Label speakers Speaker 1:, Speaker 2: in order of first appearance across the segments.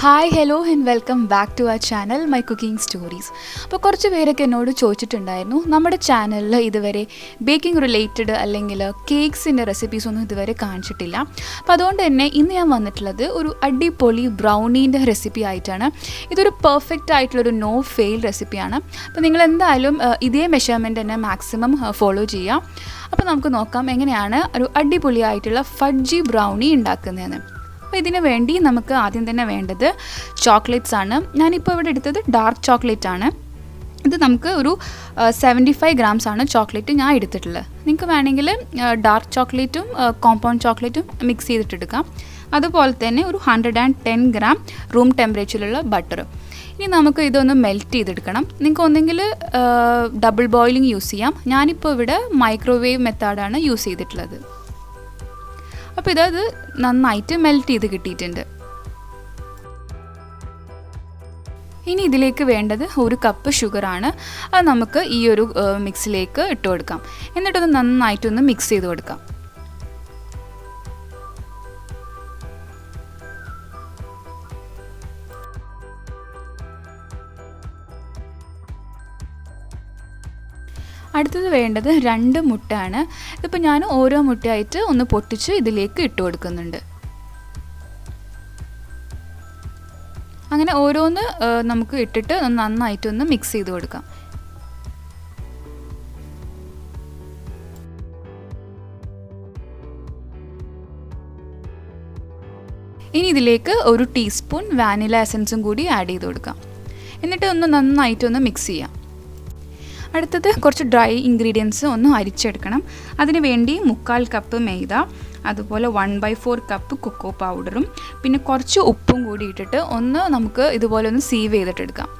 Speaker 1: Hi hello and welcome back to our channel my cooking stories. അപ്പോൾ കുറച്ച് പേരൊക്കെ എന്നോട് ചോദിച്ചിട്ടുണ്ടായിരുന്നു നമ്മുടെ ചാനലിൽ ഇതുവരെ ബേക്കിംഗ് റിലേറ്റഡ് അല്ലെങ്കിൽ കേക്ക്സിൻ്റെ റെസിപ്പീസ് ഒന്നും ഇതുവരെ കാണിച്ചിട്ടില്ല. അപ്പോൾ അതുകൊണ്ട് തന്നെ ഇന്ന് ഞാൻ വന്നിട്ടുള്ളത് ഒരു അടിപൊളി ബ്രൗണീൻ്റെ റെസിപ്പി ആയിട്ടാണ്. ഇതൊരു പെർഫെക്റ്റ് ആയിട്ടുള്ളൊരു നോ ഫെയിൽ റെസിപ്പിയാണ്. അപ്പോൾ നിങ്ങൾ എന്തായാലും ഇതേ മെഷർമെൻറ്റ് തന്നെ മാക്സിമം ഫോളോ ചെയ്യുക. അപ്പോൾ നമുക്ക് നോക്കാം എങ്ങനെയാണ് ഒരു അടിപൊളിയായിട്ടുള്ള ഫഡ്ജി ബ്രൗണി ഉണ്ടാക്കുന്നതെന്ന്. അപ്പോൾ ഇതിന് വേണ്ടി നമുക്ക് ആദ്യം തന്നെ വേണ്ടത് ചോക്ലേറ്റ്സ് ആണ്. ഞാനിപ്പോൾ ഇവിടെ എടുത്തത് ഡാർക്ക് ചോക്ലേറ്റ് ആണ്. ഇത് നമുക്ക് ഒരു 75 grams ആണ് ചോക്ലേറ്റ് ഞാൻ എടുത്തിട്ടുള്ളത്. നിങ്ങൾക്ക് വേണമെങ്കിൽ ഡാർക്ക് ചോക്ലേറ്റും കോമ്പൗണ്ട് ചോക്ലേറ്റും മിക്സ് ചെയ്തിട്ടെടുക്കാം. അതുപോലെ തന്നെ ഒരു 110 gram റൂം ടെമ്പറേച്ചറിലുള്ള ബട്ടർ. ഇനി നമുക്ക് ഇതൊന്ന് മെൽറ്റ് ചെയ്തെടുക്കണം. നിങ്ങൾക്ക് ഒന്നെങ്കിൽ ഡബിൾ ബോയിലിംഗ് യൂസ് ചെയ്യാം. ഞാനിപ്പോൾ ഇവിടെ മൈക്രോവേവ് മെത്തേഡാണ് യൂസ് ചെയ്തിട്ടുള്ളത്. അപ്പോൾ ഇതത് നന്നായിട്ട് മെൽറ്റ് ചെയ്ത് കിട്ടിയിട്ടുണ്ട്. ഇനി ഇതിലേക്ക് വേണ്ടത് 1 കപ്പ് ഷുഗറാണ്. അത് നമുക്ക് ഈ ഒരു മിക്സിലേക്ക് ഇട്ട് കൊടുക്കാം. എന്നിട്ടൊന്ന് നന്നായിട്ടൊന്ന് മിക്സ് ചെയ്ത് കൊടുക്കാം. അടുത്തത് വേണ്ടത് 2 മുട്ടയാണ്. ഇതിപ്പോൾ ഞാൻ ഓരോ മുട്ടയായിട്ട് ഒന്ന് പൊട്ടിച്ച് ഇതിലേക്ക് ഇട്ട് കൊടുക്കുന്നുണ്ട്. അങ്ങനെ ഓരോന്ന് നമുക്ക് ഇട്ടിട്ട് നന്നായിട്ടൊന്ന് മിക്സ് ചെയ്ത് കൊടുക്കാം. ഇനി ഇതിലേക്ക് 1 ടീസ്പൂൺ വാനില എസൻസും കൂടി ആഡ് ചെയ്ത് കൊടുക്കാം. എന്നിട്ട് ഒന്ന് നന്നായിട്ടൊന്ന് മിക്സ് ചെയ്യാം. അടുത്തത് കുറച്ച് ഡ്രൈ ഇൻഗ്രീഡിയൻസ് ഒന്ന് അരിച്ചെടുക്കണം. അതിന് വേണ്ടി 3/4 കപ്പ് മൈദ, അതുപോലെ 1/4 കപ്പ് കൊക്കോ പൗഡറും പിന്നെ കുറച്ച് ഉപ്പും കൂടി ഇട്ടിട്ട് ഒന്ന് നമുക്ക് ഇതുപോലെ ഒന്ന് സീവ് ചെയ്തിട്ടെടുക്കാം.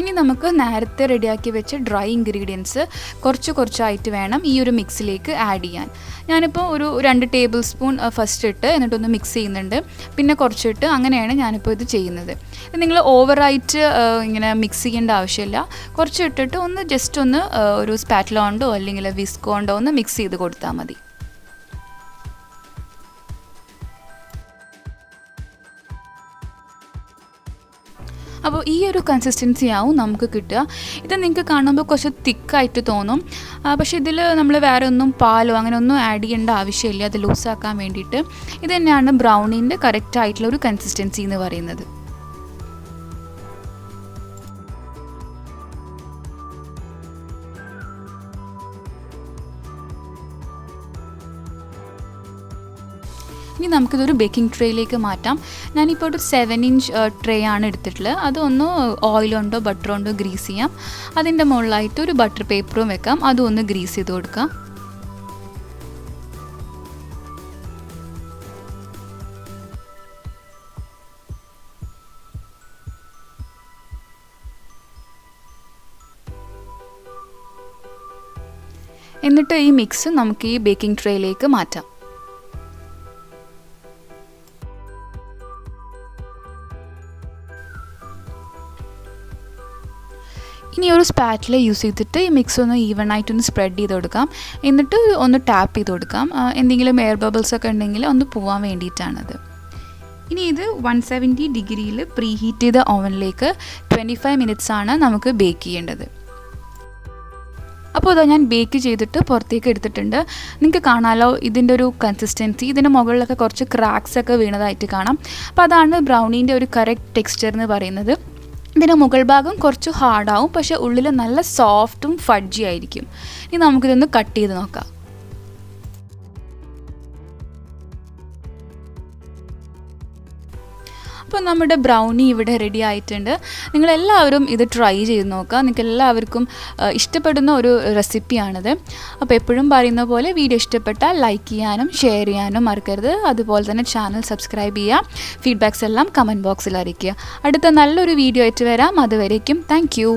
Speaker 1: ഇനി നമുക്ക് നേരത്തെ റെഡിയാക്കി വെച്ച ഡ്രൈ ഇൻഗ്രീഡിയൻസ് കുറച്ചായിട്ട് വേണം ഈ ഒരു മിക്സിലേക്ക് ആഡ് ചെയ്യാൻ. ഞാനിപ്പോൾ ഒരു 2 ടേബിൾ സ്പൂൺ ഫസ്റ്റ് ഇട്ട് എന്നിട്ടൊന്ന് മിക്സ് ചെയ്യുന്നുണ്ട്. പിന്നെ കുറച്ചിട്ട് അങ്ങനെയാണ് ഞാനിപ്പോൾ ഇത് ചെയ്യുന്നത്. നിങ്ങൾ ഓവറായിട്ട് ഇങ്ങനെ മിക്സ് ചെയ്യേണ്ട ആവശ്യമില്ല. കുറച്ചിട്ടിട്ട് ഒന്ന് ജസ്റ്റ് ഒന്ന് ഒരു സ്പാറ്റില കൊണ്ടോ അല്ലെങ്കിൽ വിസ്ക് കൊണ്ടോ ഒന്ന് മിക്സ് ചെയ്ത് കൊടുത്താൽ മതി. അപ്പോൾ ഈ ഒരു കൺസിസ്റ്റൻസി ആവും നമുക്ക് കിട്ടുക. ഇത് നിങ്ങൾക്ക് കാണുമ്പോൾ കുറച്ച് തിക്കായിട്ട് തോന്നും. പക്ഷേ ഇതിൽ നമ്മൾ വേറെ ഒന്നും പാലോ അങ്ങനെ ഒന്നും ആഡ് ചെയ്യേണ്ട ആവശ്യമില്ല അത് ലൂസാക്കാൻ വേണ്ടിയിട്ട്. ഇത് തന്നെയാണ് ബ്രൗണീൻ്റെ കറക്റ്റ് ആയിട്ടുള്ള ഒരു കൺസിസ്റ്റൻസി എന്ന് പറയുന്നത്. ഇനി നമുക്കിതൊരു ബേക്കിംഗ് ട്രേയിലേക്ക് മാറ്റാം. ഞാനിപ്പോൾ ഒരു 7-inch ട്രേ ആണ് എടുത്തിട്ടുള്ളത്. അതൊന്ന് ഓയിൽ കൊണ്ടോ ബട്ടർ കൊണ്ടോ ഗ്രീസ് ചെയ്യാം. അതിൻ്റെ മുകളിലായിട്ട് ഒരു ബട്ടർ പേപ്പറും വെക്കാം. അതും ഒന്ന് ഗ്രീസ് ചെയ്ത് കൊടുക്കാം. എന്നിട്ട് ഈ മിക്സ് നമുക്ക് ഈ ബേക്കിംഗ് ട്രേയിലേക്ക് മാറ്റാം. ഇനി ഒരു സ്പാറ്റില യൂസ് ചെയ്തിട്ട് ഈ മിക്സ് ഒന്ന് ഈവൺ ആയിട്ടൊന്ന് സ്പ്രെഡ് ചെയ്ത് കൊടുക്കാം. എന്നിട്ട് ഒന്ന് ടാപ്പ് ചെയ്ത് കൊടുക്കാം. എന്തെങ്കിലും എയർ ബബിൾസ് ഒക്കെ ഉണ്ടെങ്കിൽ ഒന്ന് പോവാൻ വേണ്ടിയിട്ടാണത്. ഇനി ഇത് 170 ഡിഗ്രിയിൽ പ്രീ ഹീറ്റ് ചെയ്ത ഓവനിലേക്ക് 25 minutes ആണ് നമുക്ക് ബേക്ക് ചെയ്യേണ്ടത്. അപ്പോൾ ഇതാ ഞാൻ ബേക്ക് ചെയ്തിട്ട് പുറത്തേക്ക് എടുത്തിട്ടുണ്ട്. നിങ്ങൾക്ക് കാണാമല്ലോ ഇതിൻ്റെ ഒരു കൺസിസ്റ്റൻസി. ഇതിൻ്റെ മുകളിലൊക്കെ കുറച്ച് ക്രാക്സ് ഒക്കെ വീണതായിട്ട് കാണാം. അപ്പോൾ അതാണ് ബ്രൗണീൻ്റെ ഒരു കറക്റ്റ് ടെക്സ്ചർ എന്ന് പറയുന്നത്. ഇതിൻ്റെ മുകൾ ഭാഗം കുറച്ച് ഹാർഡാവും, പക്ഷേ ഉള്ളിൽ നല്ല സോഫ്റ്റും ഫഡ്ജി ആയിരിക്കും. ഇനി നമുക്കിതൊന്ന് കട്ട് ചെയ്ത് നോക്കാം. അപ്പോൾ നമ്മുടെ ബ്രൗണി ഇവിടെ റെഡി ആയിട്ടുണ്ട്. നിങ്ങളെല്ലാവരും ഇത് ട്രൈ ചെയ്ത് നോക്കുക. നിങ്ങൾക്ക് എല്ലാവർക്കും ഇഷ്ടപ്പെടുന്ന ഒരു റെസിപ്പിയാണിത്. അപ്പോൾ എപ്പോഴും പറയുന്ന പോലെ വീഡിയോ ഇഷ്ടപ്പെട്ടാൽ ലൈക്ക് ചെയ്യാനും ഷെയർ ചെയ്യാനും മറക്കരുത്. അതുപോലെ തന്നെ ചാനൽ സബ്സ്ക്രൈബ് ചെയ്യുക. ഫീഡ്ബാക്സ് എല്ലാം കമൻറ്റ് ബോക്സിൽ അറിയിക്കുക. അടുത്ത നല്ലൊരു വീഡിയോ ആയിട്ട് വരാം. അതുവരേക്കും താങ്ക് യു.